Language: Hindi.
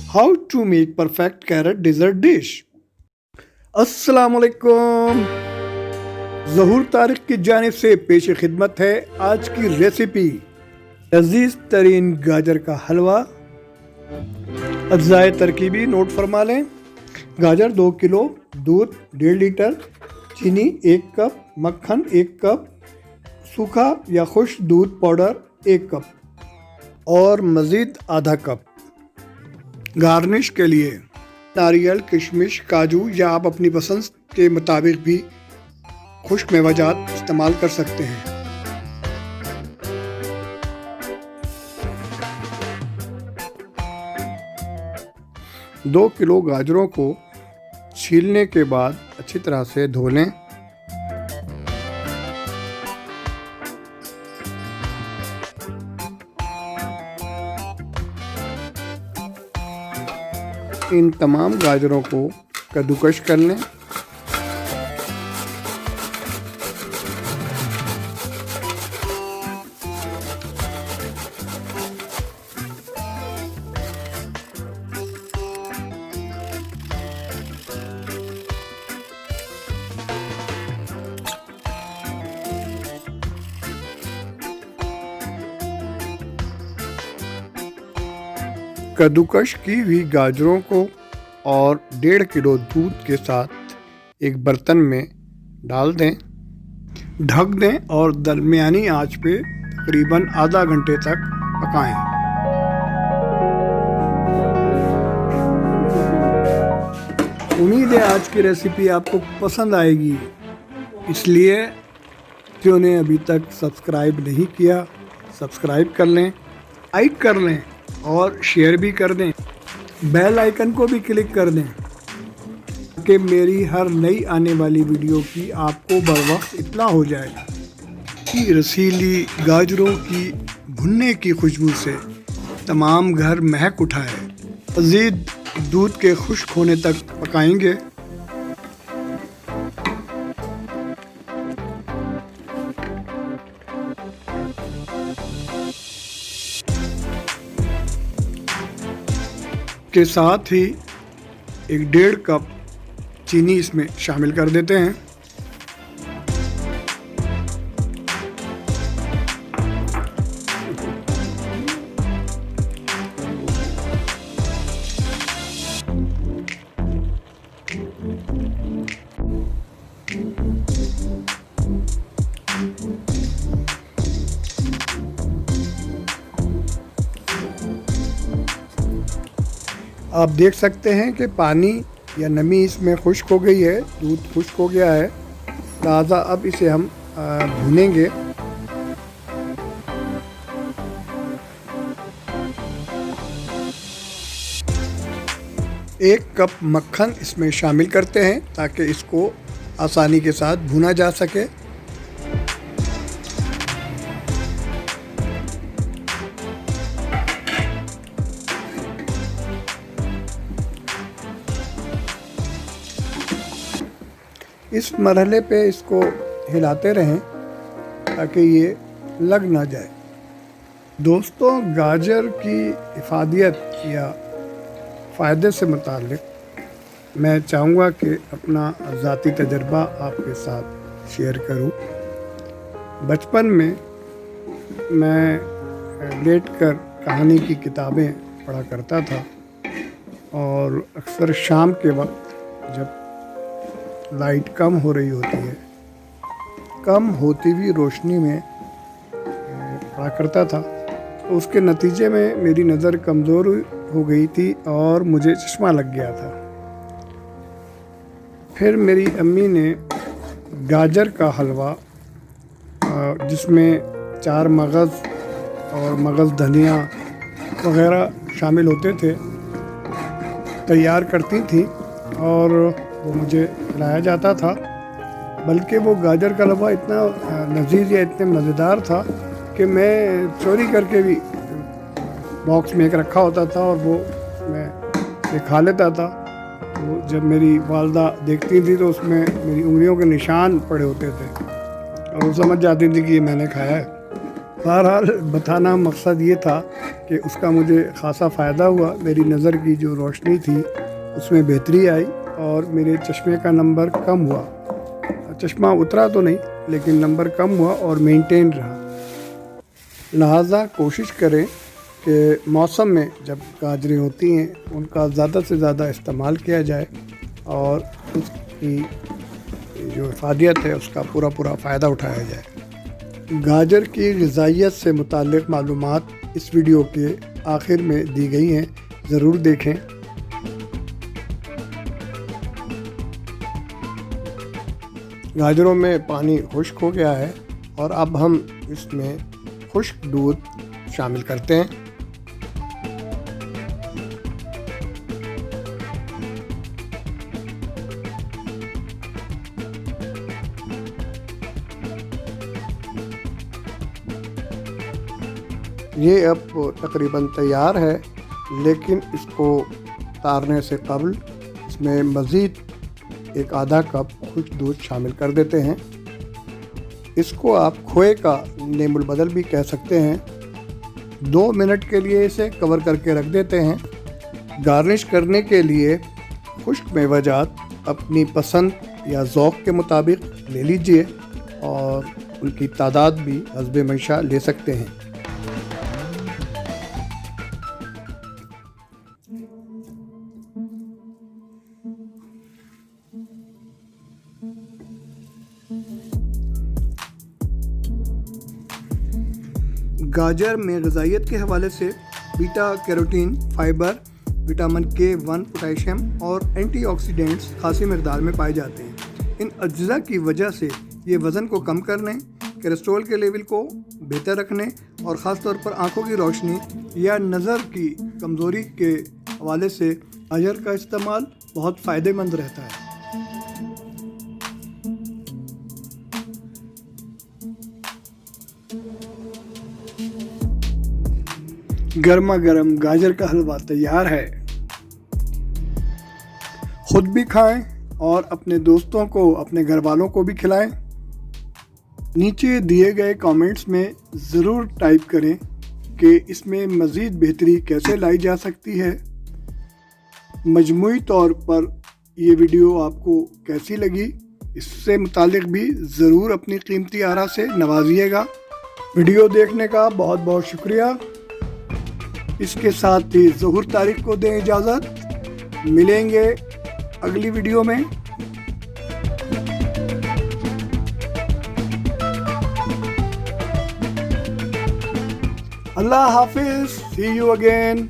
How to make perfect carrot dessert dish. अस्सलामुअलैकुम, ज़हूर तारिक की जानिब से पेश खिदमत है आज की रेसिपी लजीज तरीन गाजर का हलवा। अज्जाए तरकीबी नोट फरमा लें। गाजर 2 किलो, दूध 1.5 लीटर, चीनी 1 कप, मक्खन 1 कप, सूखा या खुश्क दूध पाउडर 1 कप और मज़ीद आधा कप। गार्निश के लिए नारियल, किशमिश, काजू या आप अपनी पसंद के मुताबिक भी खुश्क मेवाजात इस्तेमाल कर सकते हैं। दो किलो गाजरों को छीलने के बाद अच्छी तरह से धो लें। इन तमाम गाजरों को कद्दूकश कर लें। कद्दूकश की हुई गाजरों को और 1.5 किलो दूध के साथ एक बर्तन में डाल दें, ढक दें और दरमियानी आंच पे तकरीबन आधा घंटे तक पकाएं। उम्मीद है आज की रेसिपी आपको पसंद आएगी, इसलिए जिन्होंने अभी तक सब्सक्राइब नहीं किया सब्सक्राइब कर लें, लाइक कर लें और शेयर भी कर दें। बेल आइकन को भी क्लिक कर दें कि मेरी हर नई आने वाली वीडियो की आपको बर वक्त इत्तला हो जाए। कि रसीली गाजरों की भुनने की खुशबू से तमाम घर महक उठाए। मज़ीद दूध के खुश्क होने तक पकाएंगे। के साथ ही 1.5 कप चीनी इसमें शामिल कर देते हैं। आप देख सकते हैं कि पानी या नमी इसमें खुश्क हो गई है, दूध खुश्क हो गया है, लिहाजा अब इसे हम भूनेंगे। एक कप मक्खन इसमें शामिल करते हैं ताकि इसको आसानी के साथ भुना जा सके। इस मरहले पे इसको हिलाते रहें ताकि ये लग ना जाए। दोस्तों, गाजर की इफादियत या फ़ायदे से मुताल्लिक़ मैं चाहूँगा कि अपना ज़ाती तजर्बा आपके साथ शेयर करूँ। बचपन में मैं लेटकर कहानी की किताबें पढ़ा करता था और अक्सर शाम के वक्त जब लाइट कम हो रही होती है, कम होती हुई रोशनी में पढ़ा करता था, तो उसके नतीजे में मेरी नज़र कमज़ोर हो गई थी और मुझे चश्मा लग गया था। फिर मेरी अम्मी ने गाजर का हलवा जिसमें 4 मगज़ और मगज़ धनिया वग़ैरह शामिल होते थे तैयार करती थी और वो मुझे खिलाया जाता था। बल्कि वो गाजर का हलवा इतना लजीज या इतने मज़ेदार था कि मैं चोरी करके भी बॉक्स में एक रखा होता था और वो मैं खा लेता था। तो जब मेरी वालदा देखती थी तो उसमें मेरी उंगलियों के निशान पड़े होते थे और वो समझ जाती थी कि ये मैंने खाया है। बहरहाल बताना मकसद ये था कि उसका मुझे ख़ासा फ़ायदा हुआ। मेरी नज़र की जो रोशनी थी उसमें बेहतरी आई और मेरे चश्मे का नंबर कम हुआ। चश्मा उतरा तो नहीं, लेकिन नंबर कम हुआ और मेंटेन रहा। लिहाजा कोशिश करें कि मौसम में जब गाजरें होती हैं उनका ज़्यादा से ज़्यादा इस्तेमाल किया जाए और उसकी जो इफादियत है उसका पूरा फ़ायदा उठाया जाए। गाजर की ग़िज़ाइयत से मुताल्लिक़ मालूमात इस वीडियो के आखिर में दी गई हैं, ज़रूर देखें। गाजरों में पानी खुश्क हो गया है और अब हम इसमें खुश्क दूध शामिल करते हैं। ये अब तकरीबन तैयार है, लेकिन इसको उतारने से कबल इसमें मज़ीद एक आधा कप खुश्क दूध शामिल कर देते हैं। इसको आप खोए का नेमुल बदल भी कह सकते हैं। 2 मिनट के लिए इसे कवर करके रख देते हैं। गार्निश करने के लिए खुश्क मेवाजात अपनी पसंद या ज़ौक़ के मुताबिक ले लीजिए और उनकी तादाद भी हस्बे मंशा ले सकते हैं। गाजर में ग़िज़ाइयत के हवाले से beta carotene, fibre, vitamin K1, potassium और एंटीऑक्सीडेंट्स खासी मकदार में पाए जाते हैं। इन अज्जा की वजह से ये वज़न को कम करने, कोलेस्ट्रॉल के लेवल को बेहतर रखने और ख़ास तौर पर आँखों की रोशनी या नज़र की कमज़ोरी के हवाले से गाजर का इस्तेमाल बहुत फ़ायदेमंद रहता है। गर्मा गर्म गाजर का हलवा तैयार है। खुद भी खाएं और अपने दोस्तों को, अपने घर वालों को भी खिलाएं। नीचे दिए गए कमेंट्स में ज़रूर टाइप करें कि इसमें मज़ीद बेहतरी कैसे लाई जा सकती है। मजमूई तौर पर ये वीडियो आपको कैसी लगी, इससे मुतालिक भी ज़रूर अपनी कीमती आरा से नवाजिएगा। वीडियो देखने का बहुत बहुत शुक्रिया। इसके साथ ही ज़हूर तारिक को दें इजाज़त। मिलेंगे अगली वीडियो में। अल्लाह हाफिज़। सी यू अगेन।